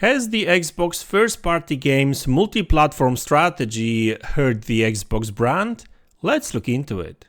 Has the Xbox first-party games multi-platform strategy hurt the Xbox brand? Let's look into it.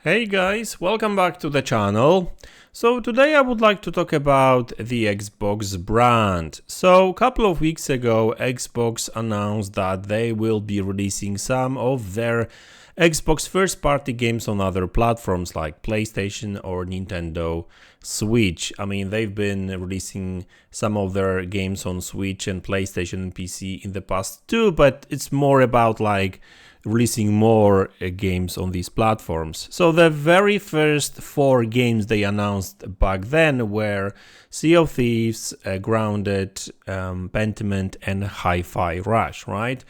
Hey guys, welcome back to the channel. So today I would like to talk about the Xbox brand. So a couple of weeks ago, Xbox announced that they will be releasing some of their Xbox first-party games on other platforms like PlayStation or Nintendo Switch. I mean, they've been releasing some of their games on Switch and PlayStation and PC in the past too, but it's more about like releasing more games on these platforms. So the very first 4 games they announced back then were Sea of Thieves, Grounded, Pentiment, and Hi-Fi Rush, right?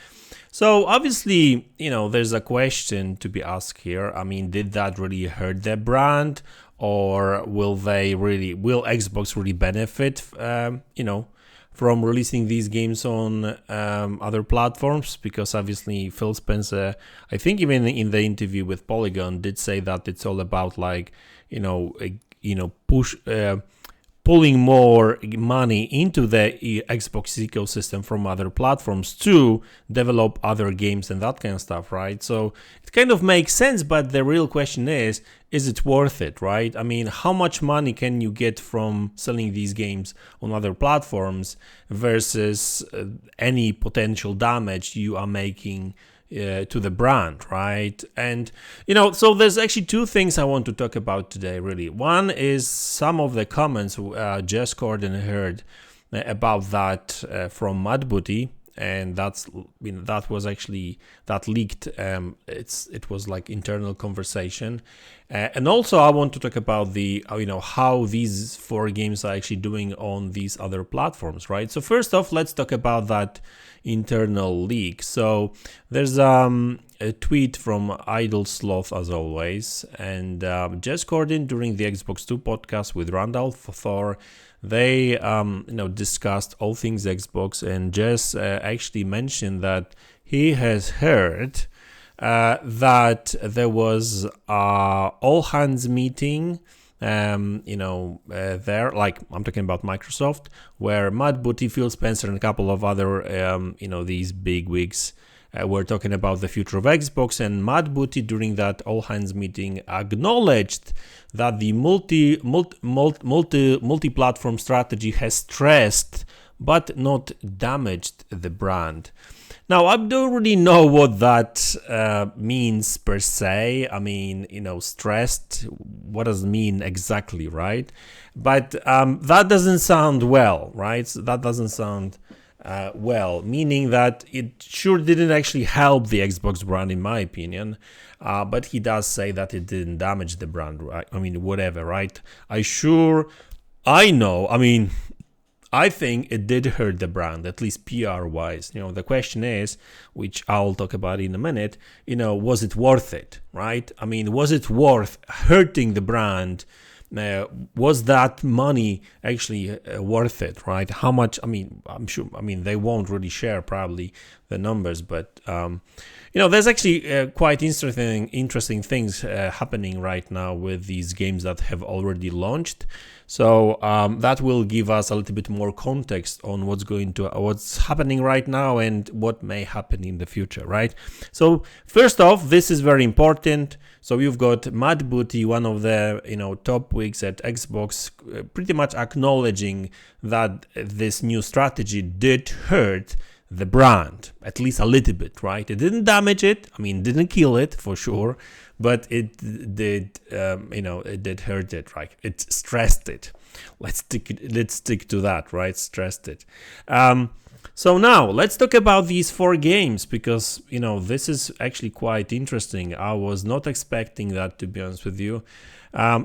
So obviously, there's a question to be asked here. I mean, did that really hurt their brand, or will Xbox really benefit, from releasing these games on other platforms? Because obviously Phil Spencer, I think even in the interview with Polygon, did say that it's all about pulling more money into the Xbox ecosystem from other platforms to develop other games and that kind of stuff, right? So it kind of makes sense, but the real question is it worth it, right? I mean, how much money can you get from selling these games on other platforms versus any potential damage you are making to the brand, right? And so there's actually 2 things I want to talk about today, really. One is some of the comments Jess Corden heard about that from MaDz, and that was actually leaked. It was like internal conversation, and also I want to talk about the how these 4 games are actually doing on these other platforms, right? So first off, let's talk about that internal leak. So there's a tweet from Idle Sloth, as always, and Jess Corden during the Xbox 2 podcast with Randall Thor, they discussed all things Xbox, and Jess actually mentioned that he has heard that there was a all hands meeting there, like I'm talking about Microsoft, where MaDz, Phil Spencer, and a couple of other these big wigs were talking about the future of Xbox, and MaDz during that all hands meeting acknowledged that the multi-platform strategy has stressed but not damaged the brand. Now, I don't really know what that means per se. I mean, stressed, what does it mean exactly, right? But that doesn't sound well, right? So that doesn't sound well, meaning that it sure didn't actually help the Xbox brand, in my opinion. But he does say that it didn't damage the brand, right? I mean, whatever, right? I think it did hurt the brand, at least PR-wise. The question is, which I'll talk about in a minute, was it worth it, right? I mean, was it worth hurting the brand? Was that money actually worth it, right? How much? I mean, I'm sure. I mean, they won't really share probably the numbers, but there's actually quite interesting things happening right now with these games that have already launched. So that will give us a little bit more context on what's happening right now and what may happen in the future, right? So first off, this is very important. So you've got MaDz, one of the top wigs at Xbox, pretty much acknowledging that this new strategy did hurt the brand, at least a little bit, right? It didn't damage it. I mean, didn't kill it for sure, but it did, it did hurt it, right? It stressed it. Let's stick to that, right? Stressed it. So now let's talk about these 4 games, because this is actually quite interesting. I was not expecting that, to be honest with you.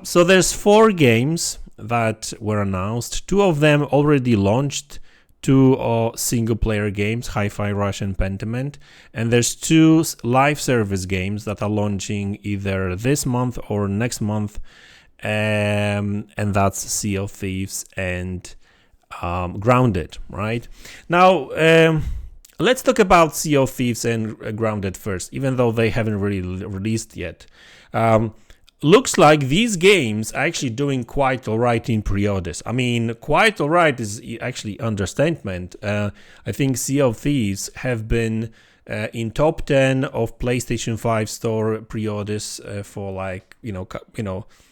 So there's 4 games that were announced. 2 of them already launched. two single-player games, Hi-Fi Rush and Pentiment, and there's two live service games that are launching either this month or next month, and that's Sea of Thieves and Grounded, right? Now, let's talk about Sea of Thieves and Grounded first, even though they haven't really released yet. Looks like these games are actually doing quite alright in pre-orders. I mean, quite alright is actually understatement. I think Sea of Thieves have been in top 10 of PlayStation 5 store pre-orders for like,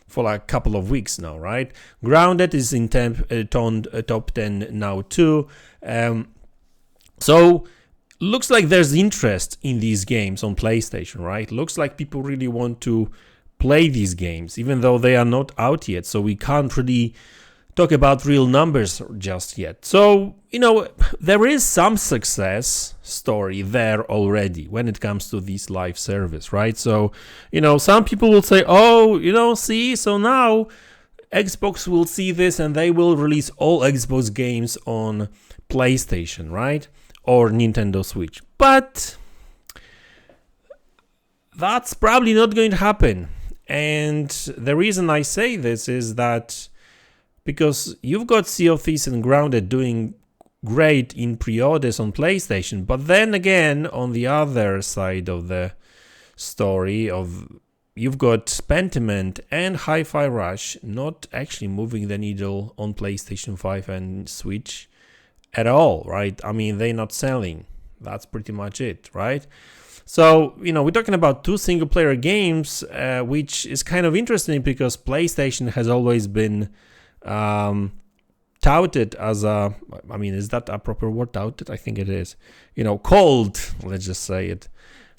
for like a couple of weeks now, right? Grounded is in top 10 now too. So looks like there's interest in these games on PlayStation, right? Looks like people really want to play these games, even though they are not out yet. So we can't really talk about real numbers just yet. So, there is some success story there already when it comes to this live service, right? So, some people will say, oh, see, so now Xbox will see this and they will release all Xbox games on PlayStation, right? Or Nintendo Switch. But that's probably not going to happen. And the reason I say this is that because you've got Sea of Thieves and Grounded doing great in pre-orders on PlayStation, but then again, on the other side of the story you've got Pentiment and Hi-Fi Rush not actually moving the needle on PlayStation 5 and Switch at all, right? I mean, they're not selling. That's pretty much it, right? So, we're talking about two single-player games, which is kind of interesting because PlayStation has always been touted as is that a proper word, touted? I think it is. Called, let's just say it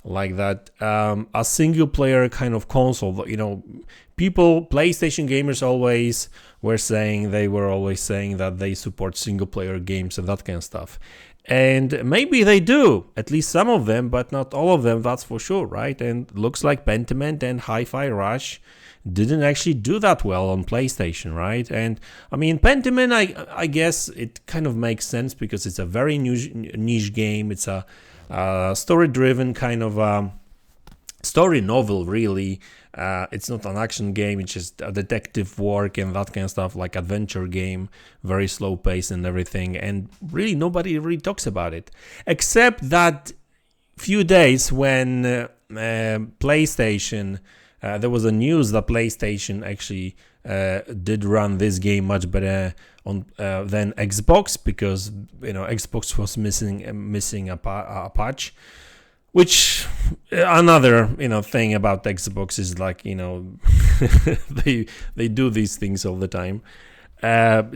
like that, a single-player kind of console. PlayStation gamers always were always saying that they support single-player games and that kind of stuff. And maybe they do, at least some of them, but not all of them, that's for sure, right? And looks like Pentiment and Hi-Fi Rush didn't actually do that well on PlayStation, right? And I mean, Pentiment, I guess it kind of makes sense because it's a very niche game. It's a story-driven kind of story novel, really. It's not an action game, it's just a detective work and that kind of stuff, like adventure game, very slow pace and everything, and really nobody really talks about it, except that few days when PlayStation, there was a news that PlayStation actually did run this game much better on than Xbox, because Xbox was missing a patch. Which another thing about Xbox is like they do these things all the time.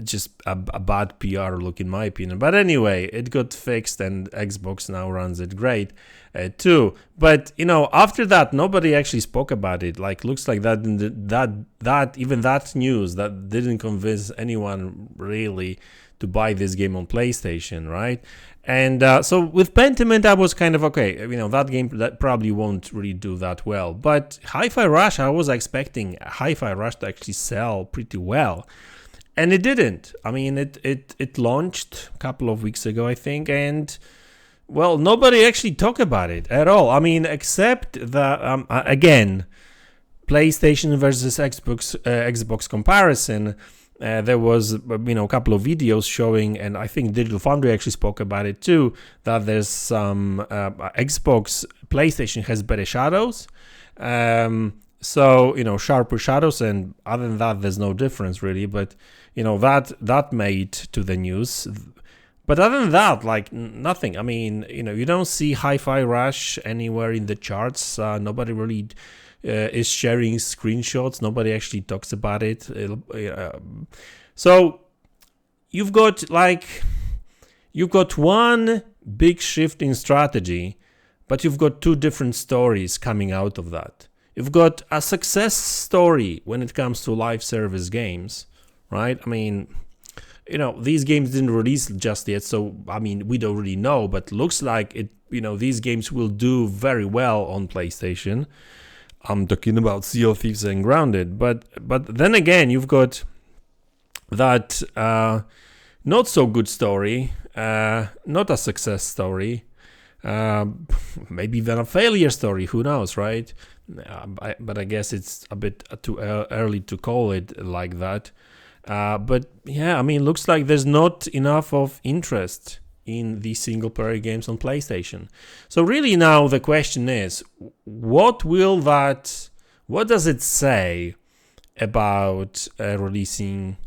Just a bad PR look in my opinion. But anyway, it got fixed and Xbox now runs it great too. But after that, nobody actually spoke about it. Like looks like that even that news that didn't convince anyone really to buy this game on PlayStation, right? And so with Pentiment, I was kind of okay. That game that probably won't really do that well. But Hi-Fi Rush, I was expecting Hi-Fi Rush to actually sell pretty well, and it didn't. I mean, it launched a couple of weeks ago, I think, and well, nobody actually talked about it at all. I mean, except the again, PlayStation versus Xbox comparison. There was, a couple of videos showing, and I think Digital Foundry actually spoke about it too, that there's some PlayStation has better shadows. Sharper shadows, and other than that, there's no difference really. But, that made to the news. But other than that, like nothing. I mean, you don't see Hi-Fi Rush anywhere in the charts. Nobody really is sharing screenshots. Nobody actually talks about it. So you've got one big shift in strategy, but you've got two different stories coming out of that. You've got a success story when it comes to live service games, right? I mean, these games didn't release just yet, so I mean, we don't really know, but looks like it. These games will do very well on PlayStation. I'm talking about Sea of Thieves and Grounded, but then again, you've got that not so good story not a success story. Maybe even a failure story, who knows, right? But I guess it's a bit too early to call it like that. But yeah, I mean, looks like there's not enough of interest in these single player games on PlayStation. So really now the question is, what does it say about releasing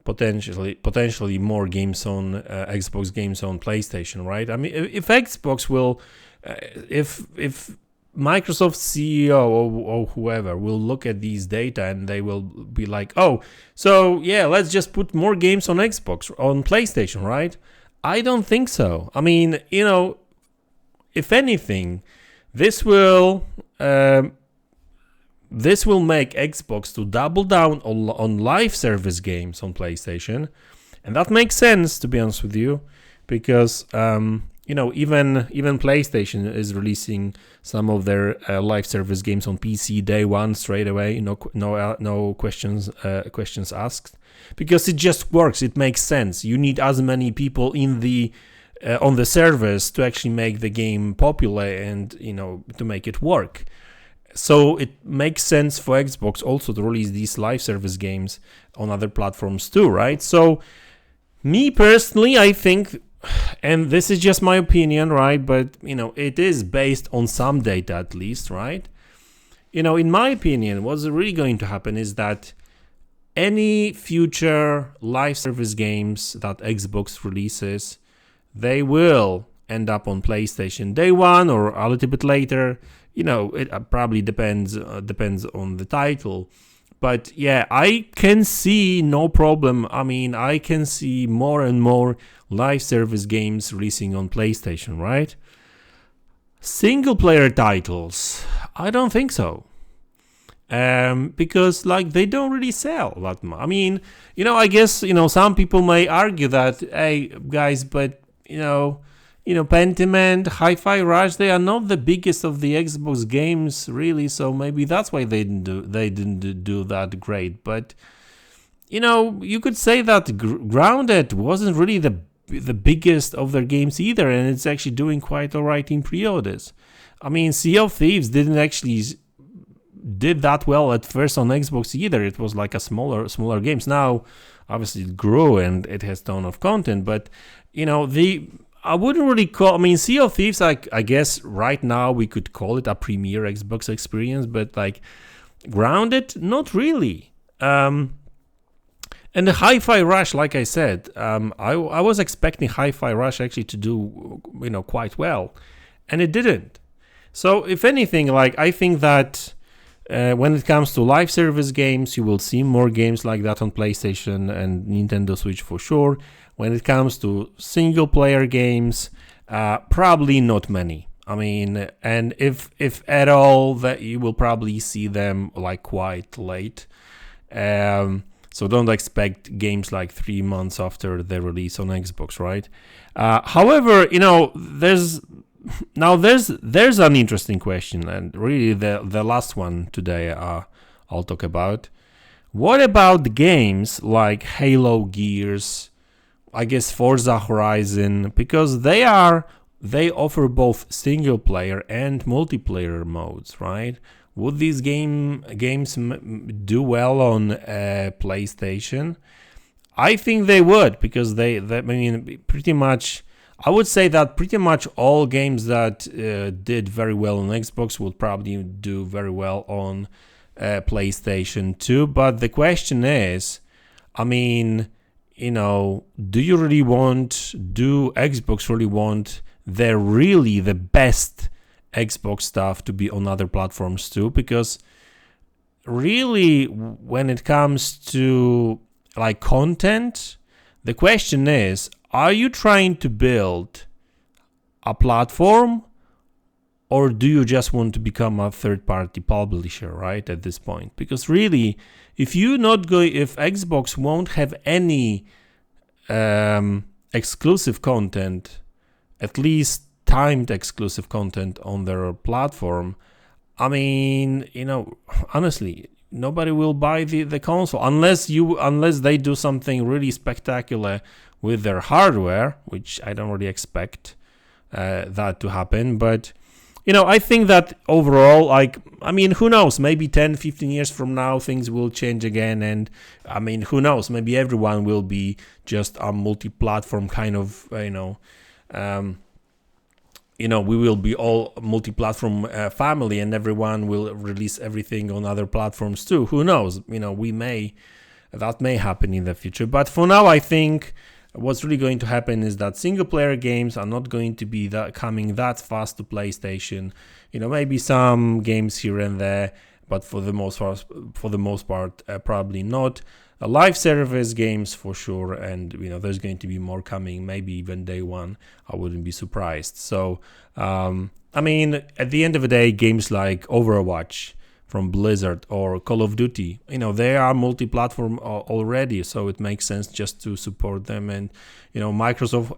potentially more games on Xbox games on PlayStation, right? I mean, if Xbox will, if Microsoft CEO or whoever will look at these data and they will be like, oh, so yeah, let's just put more games on Xbox, on PlayStation, right? I don't think so. I mean, if anything, this will make Xbox to double down on live service games on PlayStation, and that makes sense, to be honest with you, because even PlayStation is releasing some of their live service games on PC day one straight away, no questions asked, because it just works. It makes sense. You need as many people in the on the servers to actually make the game popular and to make it work. So it makes sense for Xbox also to release these live service games on other platforms too, right? So me personally, I think, and this is just my opinion, right? But it is based on some data at least, right? In my opinion, what's really going to happen is that any future live service games that Xbox releases, they will end up on PlayStation day one or a little bit later. It probably depends on the title. But yeah, I can see no problem. I mean, I can see more and more live service games releasing on PlayStation, right? Single player titles, I don't think so. Because they don't really sell that much. I mean, I guess, some people may argue that, hey guys, but Pentiment, Hi-Fi Rush, they are not the biggest of the Xbox games, really. So maybe that's why they didn't do that great. But you could say that Grounded wasn't really the biggest of their games either, and it's actually doing quite alright in pre-orders. I mean, Sea of Thieves didn't actually did that well at first on Xbox either. It was like a smaller games. Now, obviously, it grew and it has a ton of content, but I wouldn't really call. I mean, Sea of Thieves, I guess right now we could call it a premier Xbox experience, but Grounded, not really. And the Hi-Fi Rush, like I said, I was expecting Hi-Fi Rush actually to do quite well, and it didn't. So if anything, I think that when it comes to live service games, you will see more games like that on PlayStation and Nintendo Switch for sure. When it comes to single player games, probably not many. I mean, and if at all, that you will probably see them quite late. So don't expect games 3 months after their release on Xbox, right? However, there's an interesting question, and really the last one today I'll talk about. What about the games like Halo, Gears, I guess Forza Horizon, because they offer both single player and multiplayer modes, right? Would these games do well on PlayStation? I think they would, because I mean, pretty much, I would say that pretty much all games that did very well on Xbox would probably do very well on PlayStation too. But the question is, I mean, do Xbox really want the best Xbox stuff to be on other platforms too? Because really, when it comes to content, the question is, are you trying to build a platform, or do you just want to become a third-party publisher, right, at this point? Because really, if Xbox won't have any exclusive content, at least timed exclusive content on their platform, I mean, honestly, nobody will buy the console unless they do something really spectacular with their hardware, which I don't really expect that to happen. But I think that overall, like, I mean, who knows, maybe 10-15 years from now things will change again, and I mean, who knows, maybe everyone will be just a multi-platform kind of, we will be all multi-platform family, and everyone will release everything on other platforms too. Who knows? That may happen in the future. But for now, I think what's really going to happen is that single-player games are not going to be coming that fast to PlayStation. Maybe some games here and there, but for the most part, probably not. Live service games for sure, and there's going to be more coming, maybe even day one. I wouldn't be surprised. So I mean, at the end of the day, games like Overwatch from Blizzard or Call of Duty, they are multi-platform already, so it makes sense just to support them. And Microsoft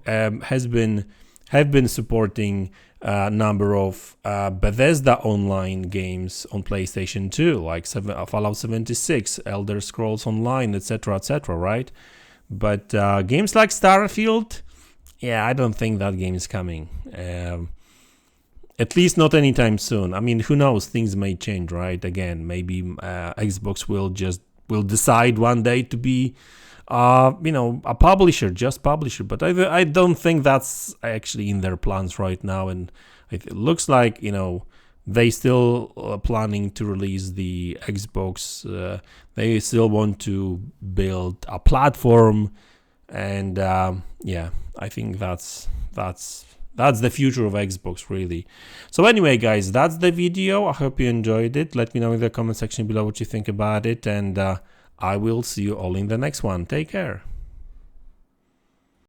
have been supporting a number of Bethesda online games on PlayStation 2, like Fallout 76, Elder Scrolls Online, etc., right? But games like Starfield, I don't think that game is coming. At least not anytime soon. I mean, who knows? Things may change, right? Again, maybe Xbox will decide one day to be a publisher, just publisher. But I don't think that's actually in their plans right now. And it looks like, they still planning to release the Xbox. They still want to build a platform. And I think that's the future of Xbox, really. So anyway, guys, that's the video. I hope you enjoyed it. Let me know in the comment section below what you think about it. And I will see you all in the next one. Take care.